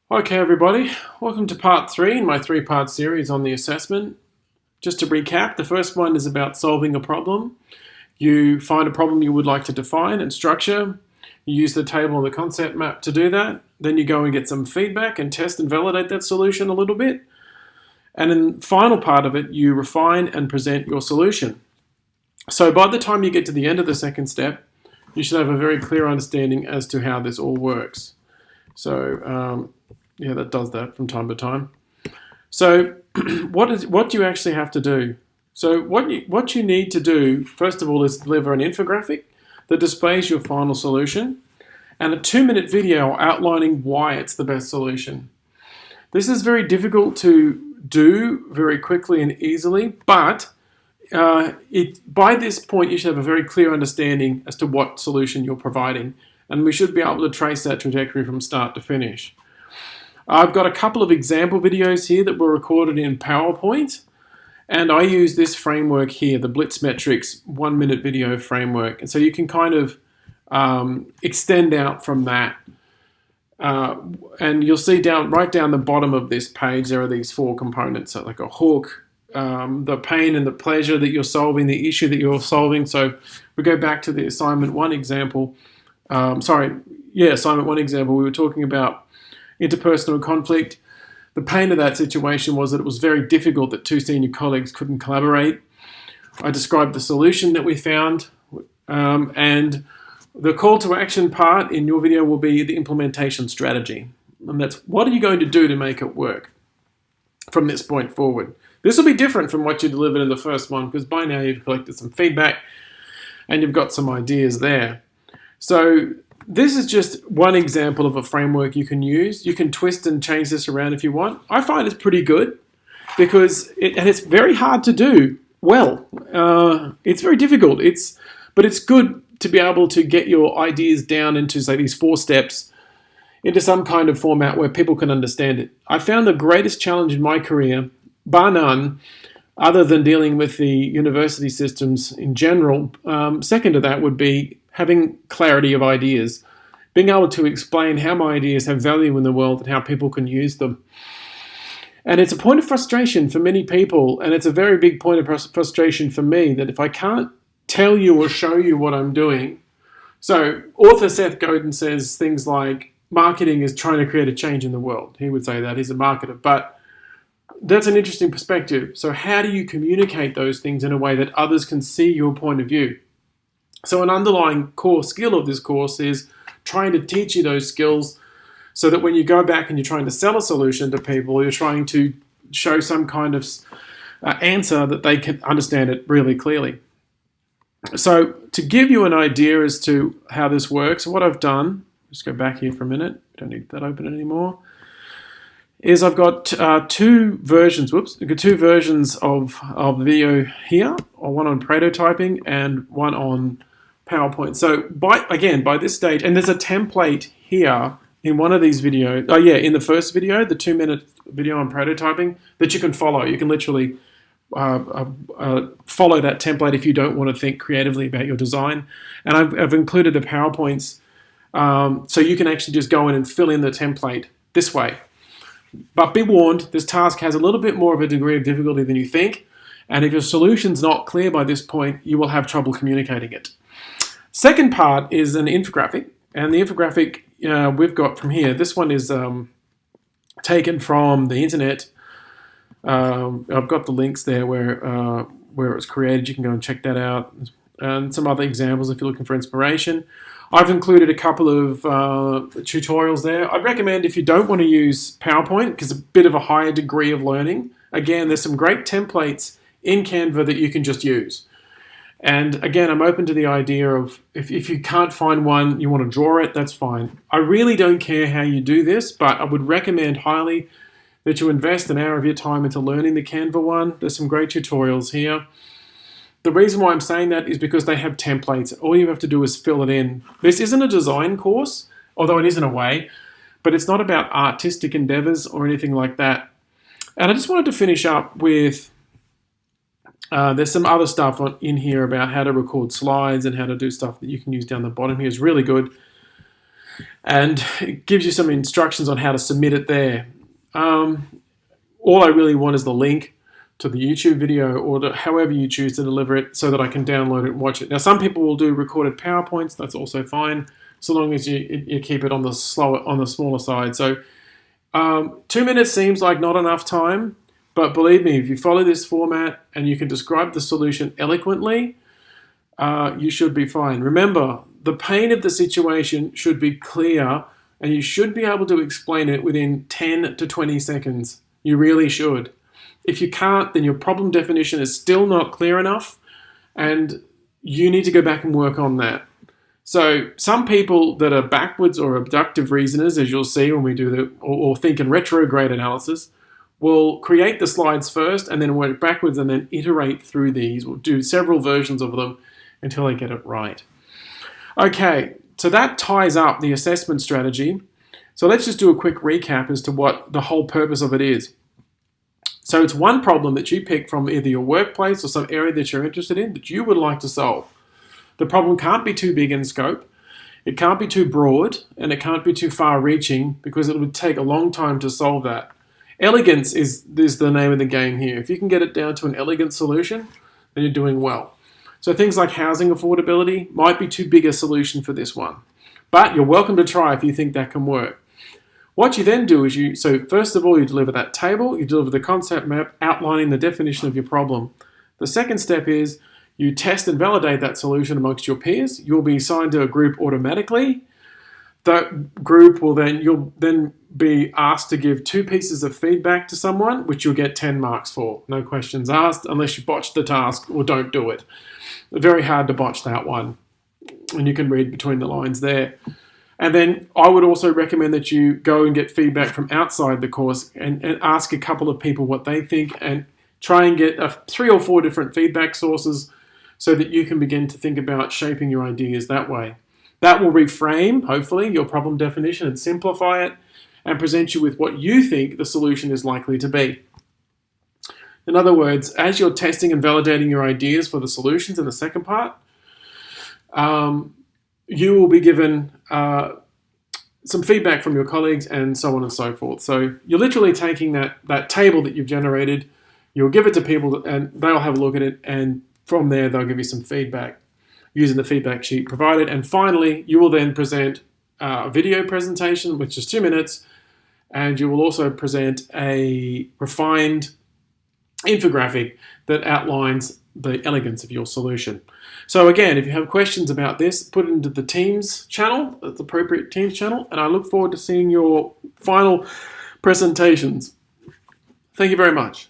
Okay, everybody, welcome to part 3 in my 3-part series on the assessment. Just to recap, the first one is about solving a problem. You find a problem you would like to define and structure. You use the table and the concept map to do that. Then you go and get some feedback and test and validate that solution a little bit. And in the final part of it, you refine and present your solution. So by the time you get to the end of the second step, you should have a very clear understanding as to how this all works. So, yeah, that does that from time to time. So what do you actually have to do? So what you need to do, first of all, is deliver an infographic that displays your final solution and a 2-minute video outlining why it's the best solution. This is very difficult to do very quickly and easily, but by this point you should have a very clear understanding as to what solution you're providing, and we should be able to trace that trajectory from start to finish. I've got a couple of example videos here that were recorded in PowerPoint, and I use this framework here, the Blitz Metrics 1-minute video framework, and so you can kind of extend out from that. And you'll see right down the bottom of this page, there are these 4 components, so like a hook, the pain and the pleasure that you're solving, the issue that you're solving. So we go back to the assignment 1 example. Assignment 1 example, we were talking about interpersonal conflict. The pain of that situation was that it was very difficult that 2 senior colleagues couldn't collaborate. I described the solution that we found, and the call to action part in your video will be the implementation strategy. And that's what are you going to do to make it work from this point forward. This will be different from what you delivered in the first one, because by now you've collected some feedback and you've got some ideas there. So this is just one example of a framework you can use. You can twist and change this around if you want. I find it's pretty good because it's very hard to do well. It's very difficult. But it's good to be able to get your ideas down into, say, these 4 steps into some kind of format where people can understand it. I found the greatest challenge in my career, bar none, other than dealing with the university systems in general. Second to that would be having clarity of ideas, being able to explain how my ideas have value in the world and how people can use them. And it's a point of frustration for many people, and it's a very big point of frustration for me that if I can't tell you or show you what I'm doing. So author Seth Godin says things like, marketing is trying to create a change in the world. He would say that, he's a marketer, but that's an interesting perspective. So how do you communicate those things in a way that others can see your point of view? So an underlying core skill of this course is trying to teach you those skills so that when you go back and you're trying to sell a solution to people, you're trying to show some kind of answer that they can understand it really clearly. So to give you an idea as to how this works, what I've done, just go back here for a minute, don't need that open anymore, is I've got 2 versions of video here, or one on prototyping and one on PowerPoint. So by this stage, and there's a template here in one of these videos, in the first video, the 2-minute video on prototyping, that you can follow. You can literally follow that template if you don't want to think creatively about your design. And I've included the PowerPoints so you can actually just go in and fill in the template this way. But be warned, this task has a little bit more of a degree of difficulty than you think, and if your solution's not clear by this point, you will have trouble communicating it. Second part is an infographic, and the infographic we've got from here. This one is taken from the internet. I've got the links there where it was created. You can go and check that out, and some other examples if you're looking for inspiration. I've included a couple of tutorials there. I'd recommend, if you don't want to use PowerPoint, because it's a bit of a higher degree of learning, again, there's some great templates in Canva that you can just use. And again, I'm open to the idea of if you can't find one, you want to draw it, that's fine. I really don't care how you do this, but I would recommend highly that you invest an hour of your time into learning the Canva one. There's some great tutorials here. The reason why I'm saying that is because they have templates. All you have to do is fill it in. This isn't a design course, although it is in a way, but it's not about artistic endeavors or anything like that. And I just wanted to finish up with, there's some other stuff in here about how to record slides and how to do stuff that you can use down the bottom here. It's really good. and it gives you some instructions on how to submit it there. All I really want is the link to the YouTube video or however you choose to deliver it so that I can download it and watch it. Now, some people will do recorded PowerPoints. That's also fine, so long as you keep it on the smaller side. So 2 minutes seems like not enough time, but believe me, if you follow this format and you can describe the solution eloquently, you should be fine. Remember, the pain of the situation should be clear, and you should be able to explain it within 10 to 20 seconds. You really should. If you can't, then your problem definition is still not clear enough, and you need to go back and work on that. So some people that are backwards or abductive reasoners, as you'll see when we do or think in retrograde analysis, will create the slides first and then work backwards and then iterate through these. We'll do several versions of them until they get it right. Okay, so that ties up the assessment strategy. So let's just do a quick recap as to what the whole purpose of it is. So it's one problem that you pick from either your workplace or some area that you're interested in that you would like to solve. The problem can't be too big in scope, it can't be too broad, and it can't be too far-reaching because it would take a long time to solve that. Elegance is the name of the game here. If you can get it down to an elegant solution, then you're doing well. So things like housing affordability might be too big a solution for this one, but you're welcome to try if you think that can work. What you then do is first of all, you deliver that table, you deliver the concept map outlining the definition of your problem. The second step is you test and validate that solution amongst your peers. You'll be assigned to a group automatically. That group you'll then be asked to give 2 pieces of feedback to someone, which you'll get 10 marks for. No questions asked unless you botch the task or don't do it. Very hard to botch that one, and you can read between the lines there. And then I would also recommend that you go and get feedback from outside the course and ask a couple of people what they think and try and get 3 or 4 different feedback sources so that you can begin to think about shaping your ideas that way. That will reframe, hopefully, your problem definition and simplify it and present you with what you think the solution is likely to be. In other words, as you're testing and validating your ideas for the solutions in the second part, you will be given some feedback from your colleagues and so on and so forth. So you're literally taking that table that you've generated, you'll give it to people and they'll have a look at it, and from there they'll give you some feedback using the feedback sheet provided. And finally, you will then present a video presentation, which is 2 minutes, and you will also present a refined infographic that outlines the elegance of your solution. So again, if you have questions about this, put it into the Teams channel, the appropriate Teams channel, and I look forward to seeing your final presentations. Thank you very much.